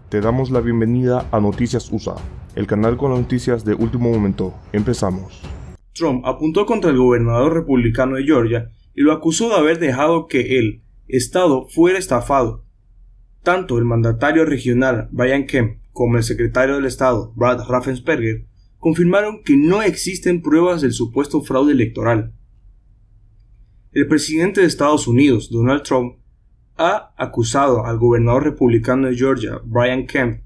Te damos la bienvenida a Noticias USA, el canal con las noticias de último momento. Empezamos. Trump apuntó contra el gobernador republicano de Georgia y lo acusó de haber dejado que el estado fuera estafado. Tanto el mandatario regional Brian Kemp como el secretario del estado Brad Raffensperger confirmaron que no existen pruebas del supuesto fraude electoral. El presidente de Estados Unidos, Donald Trump, ha acusado al gobernador republicano de Georgia, Brian Kemp,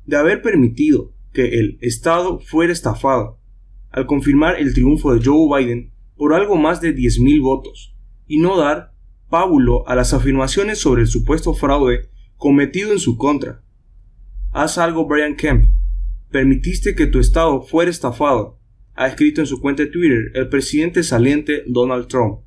de haber permitido que el estado fuera estafado, al confirmar el triunfo de Joe Biden por algo más de 10,000 votos, y no dar pábulo a las afirmaciones sobre el supuesto fraude cometido en su contra. Haz algo, Brian Kemp. Permitiste que tu estado fuera estafado, ha escrito en su cuenta de Twitter el presidente saliente Donald Trump,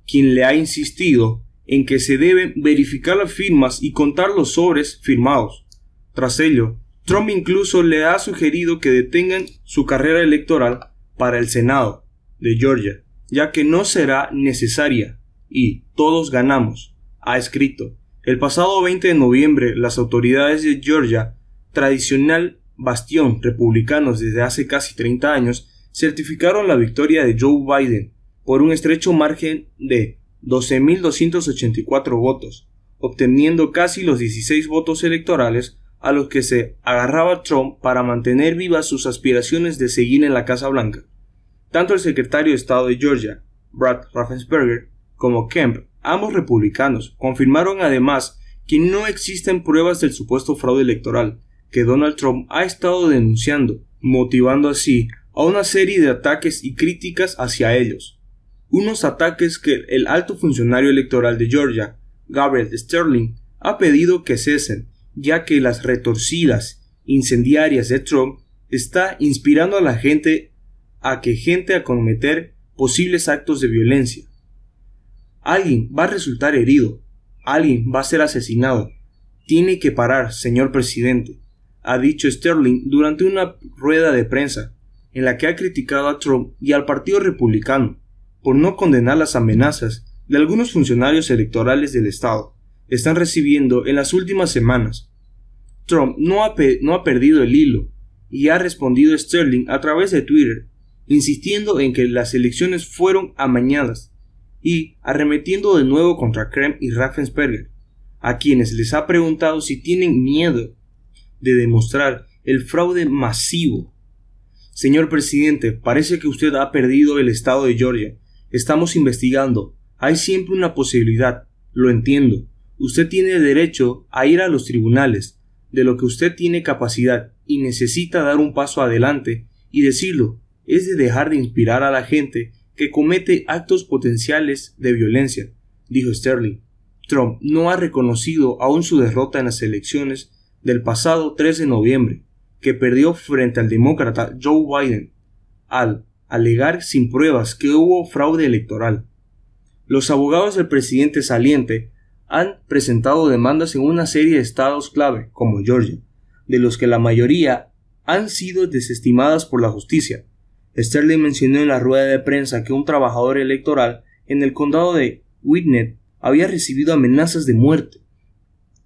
quien le ha insistido en que se deben verificar las firmas y contar los sobres firmados. Tras ello, Trump incluso le ha sugerido que detengan su carrera electoral para el Senado de Georgia, ya que no será necesaria y todos ganamos, ha escrito. El pasado 20 de noviembre, las autoridades de Georgia, tradicional bastión republicanos desde hace casi 30 años, certificaron la victoria de Joe Biden por un estrecho margen de 12,284 votos, obteniendo casi los 16 votos electorales a los que se agarraba Trump para mantener vivas sus aspiraciones de seguir en la Casa Blanca. Tanto el secretario de Estado de Georgia, Brad Raffensperger, como Kemp, ambos republicanos, confirmaron además que no existen pruebas del supuesto fraude electoral que Donald Trump ha estado denunciando, motivando así a una serie de ataques y críticas hacia ellos. Unos ataques que el alto funcionario electoral de Georgia, Gabriel Sterling, ha pedido que cesen, ya que las retorcidas incendiarias de Trump está inspirando a la gente a cometer posibles actos de violencia. Alguien va a resultar herido, alguien va a ser asesinado. Tiene que parar, señor presidente, ha dicho Sterling durante una rueda de prensa, en la que ha criticado a Trump y al Partido Republicano por no condenar las amenazas de algunos funcionarios electorales del estado están recibiendo en las últimas semanas. Trump no ha perdido el hilo y ha respondido a Sterling a través de Twitter, insistiendo en que las elecciones fueron amañadas y arremetiendo de nuevo contra Kemp y Raffensperger, a quienes les ha preguntado si tienen miedo de demostrar el fraude masivo. Señor presidente, parece que usted ha perdido el estado de Georgia. Estamos investigando. Hay siempre una posibilidad. Lo entiendo. Usted tiene derecho a ir a los tribunales, de lo que usted tiene capacidad y necesita dar un paso adelante y decirlo. Es de dejar de inspirar a la gente que comete actos potenciales de violencia, dijo Sterling. Trump no ha reconocido aún su derrota en las elecciones del pasado 3 de noviembre, que perdió frente al demócrata Joe Biden, al alegar sin pruebas que hubo fraude electoral. Los abogados del presidente saliente han presentado demandas en una serie de estados clave, como Georgia, de los que la mayoría han sido desestimadas por la justicia. Sterling mencionó en la rueda de prensa que un trabajador electoral en el condado de Gwinnett había recibido amenazas de muerte,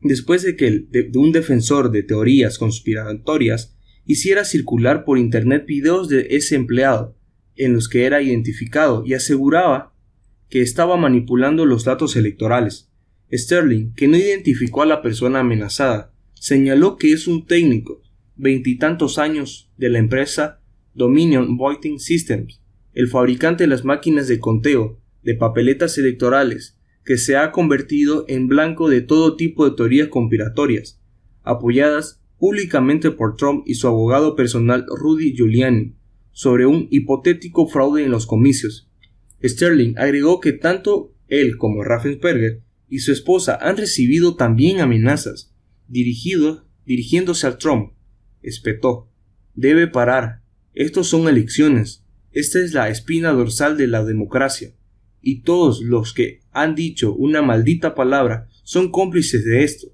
después de que un defensor de teorías conspiratorias hiciera circular por internet videos de ese empleado, en los que era identificado y aseguraba que estaba manipulando los datos electorales. Sterling, que no identificó a la persona amenazada, señaló que es un técnico, 20 y tantos años, de la empresa Dominion Voting Systems, el fabricante de las máquinas de conteo de papeletas electorales, que se ha convertido en blanco de todo tipo de teorías conspiratorias, apoyadas públicamente por Trump y su abogado personal Rudy Giuliani, sobre un hipotético fraude en los comicios. Sterling agregó que tanto él como Raffensperger y su esposa han recibido también amenazas, dirigiéndose a Trump. Espetó: debe parar, estos son elecciones, esta es la espina dorsal de la democracia, y todos los que han dicho una maldita palabra son cómplices de esto.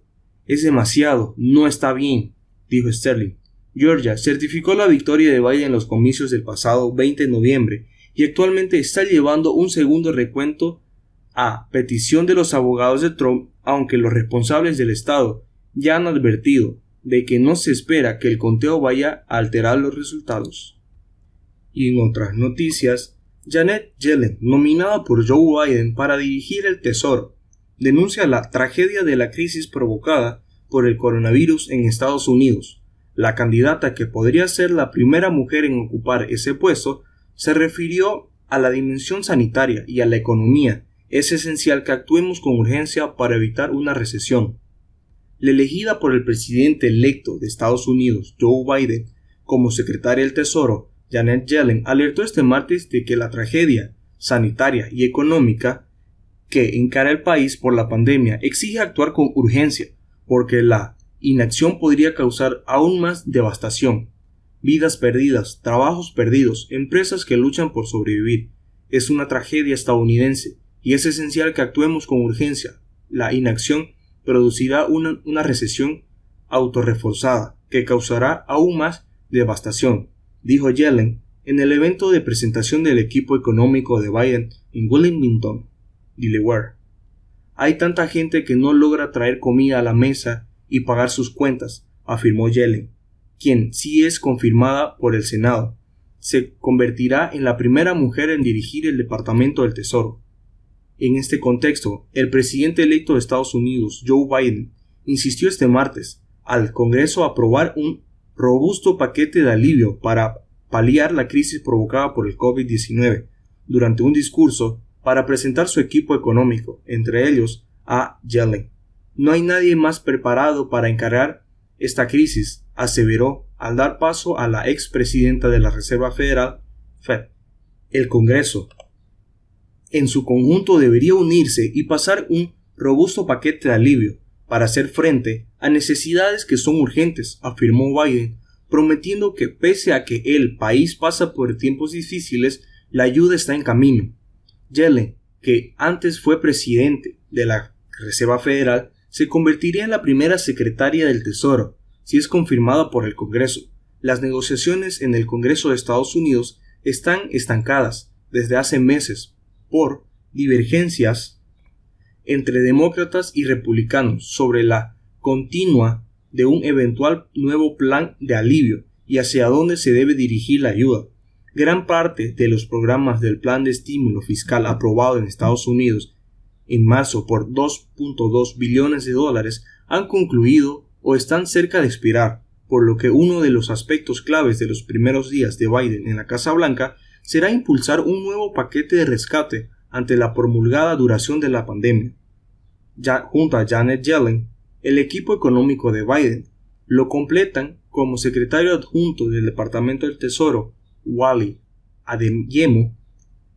Es demasiado, no está bien, dijo Sterling. Georgia certificó la victoria de Biden en los comicios del pasado 20 de noviembre y actualmente está llevando un segundo recuento a petición de los abogados de Trump, aunque los responsables del estado ya han advertido de que no se espera que el conteo vaya a alterar los resultados. Y en otras noticias, Janet Yellen, nominada por Joe Biden para dirigir el Tesoro, denuncia la tragedia de la crisis provocada por el coronavirus en Estados Unidos. La candidata, que podría ser la primera mujer en ocupar ese puesto, se refirió a la dimensión sanitaria y a la economía. Es esencial que actuemos con urgencia para evitar una recesión. La elegida por el presidente electo de Estados Unidos, Joe Biden, como secretaria del Tesoro, Janet Yellen, alertó este martes de que la tragedia sanitaria y económica que encara el país por la pandemia exige actuar con urgencia, porque la inacción podría causar aún más devastación. Vidas perdidas, trabajos perdidos, empresas que luchan por sobrevivir. Es una tragedia estadounidense y es esencial que actuemos con urgencia. La inacción producirá una recesión autorreforzada que causará aún más devastación, dijo Yellen en el evento de presentación del equipo económico de Biden en Wilmington, Delaware. Hay tanta gente que no logra traer comida a la mesa y pagar sus cuentas, afirmó Yellen, quien, si es confirmada por el Senado, se convertirá en la primera mujer en dirigir el Departamento del Tesoro. En este contexto, el presidente electo de Estados Unidos, Joe Biden, insistió este martes al Congreso a aprobar un robusto paquete de alivio para paliar la crisis provocada por el COVID-19 durante un discurso para presentar su equipo económico, entre ellos a Yellen. No hay nadie más preparado para encarar esta crisis, aseveró al dar paso a la expresidenta de la Reserva Federal, Fed. El Congreso, en su conjunto, debería unirse y pasar un robusto paquete de alivio para hacer frente a necesidades que son urgentes, afirmó Biden, prometiendo que pese a que el país pasa por tiempos difíciles, la ayuda está en camino. Yellen, que antes fue presidente de la Reserva Federal, se convertiría en la primera secretaria del Tesoro, si es confirmada por el Congreso. Las negociaciones en el Congreso de Estados Unidos están estancadas desde hace meses por divergencias entre demócratas y republicanos sobre la continua de un eventual nuevo plan de alivio y hacia dónde se debe dirigir la ayuda. Gran parte de los programas del plan de estímulo fiscal aprobado en Estados Unidos en marzo por $2.2 billones han concluido o están cerca de expirar, por lo que uno de los aspectos claves de los primeros días de Biden en la Casa Blanca será impulsar un nuevo paquete de rescate ante la promulgada duración de la pandemia. Ya, junto a Janet Yellen, el equipo económico de Biden lo completan como secretario adjunto del Departamento del Tesoro, Wally Adeyemo,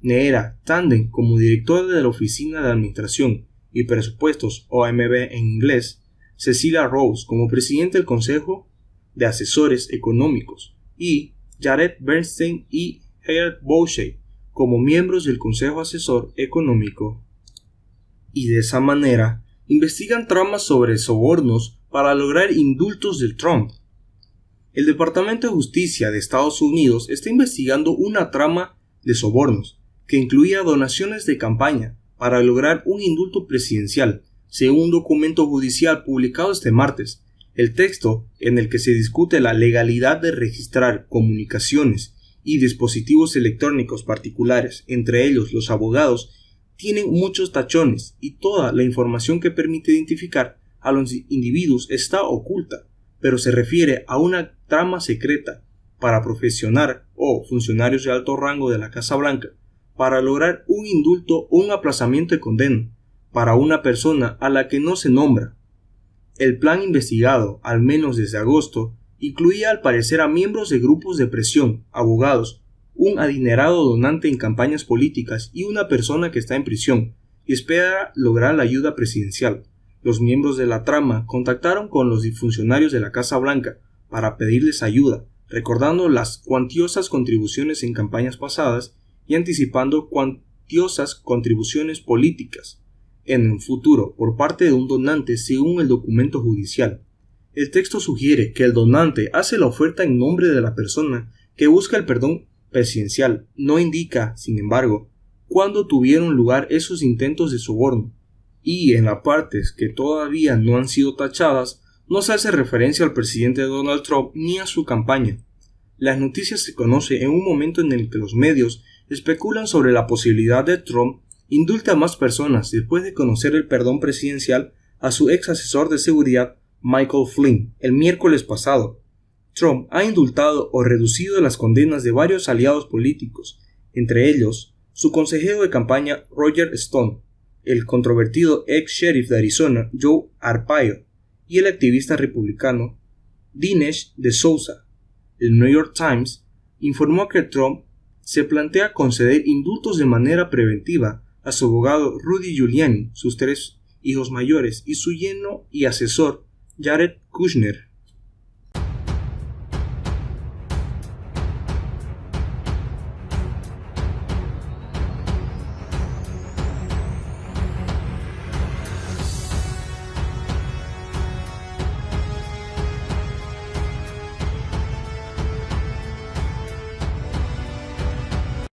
Neera Tanden como director de la Oficina de Administración y Presupuestos OMB en inglés, Cecilia Rose como presidente del Consejo de Asesores Económicos y Jared Bernstein y Heather Boushey como miembros del Consejo Asesor Económico. Y de esa manera investigan tramas sobre sobornos para lograr indultos de Trump. El Departamento de Justicia de Estados Unidos está investigando una trama de sobornos que incluía donaciones de campaña para lograr un indulto presidencial, según un documento judicial publicado este martes. El texto, en el que se discute la legalidad de registrar comunicaciones y dispositivos electrónicos particulares, entre ellos los abogados, tienen muchos tachones y toda la información que permite identificar a los individuos está oculta, pero se refiere a una trama secreta para profesionar o funcionarios de alto rango de la Casa Blanca para lograr un indulto o un aplazamiento de condena para una persona a la que no se nombra. El plan investigado, al menos desde agosto, incluía al parecer a miembros de grupos de presión, abogados, un adinerado donante en campañas políticas y una persona que está en prisión y espera lograr la ayuda presidencial. Los miembros de la trama contactaron con los funcionarios de la Casa Blanca para pedirles ayuda, recordando las cuantiosas contribuciones en campañas pasadas y anticipando cuantiosas contribuciones políticas en el futuro por parte de un donante según el documento judicial. El texto sugiere que el donante hace la oferta en nombre de la persona que busca el perdón presidencial. No indica, sin embargo, cuándo tuvieron lugar esos intentos de soborno, y en las partes que todavía no han sido tachadas No se hace referencia al presidente Donald Trump ni a su campaña. Las noticias se conocen en un momento en el que los medios especulan sobre la posibilidad de Trump indulte a más personas después de conocer el perdón presidencial a su ex asesor de seguridad Michael Flynn el miércoles pasado. Trump ha indultado o reducido las condenas de varios aliados políticos, entre ellos su consejero de campaña Roger Stone, el controvertido ex sheriff de Arizona Joe Arpaio y el activista republicano Dinesh D'Souza. El New York Times informó que Trump se plantea conceder indultos de manera preventiva a su abogado Rudy Giuliani, sus 3 hijos mayores y su yerno y asesor Jared Kushner.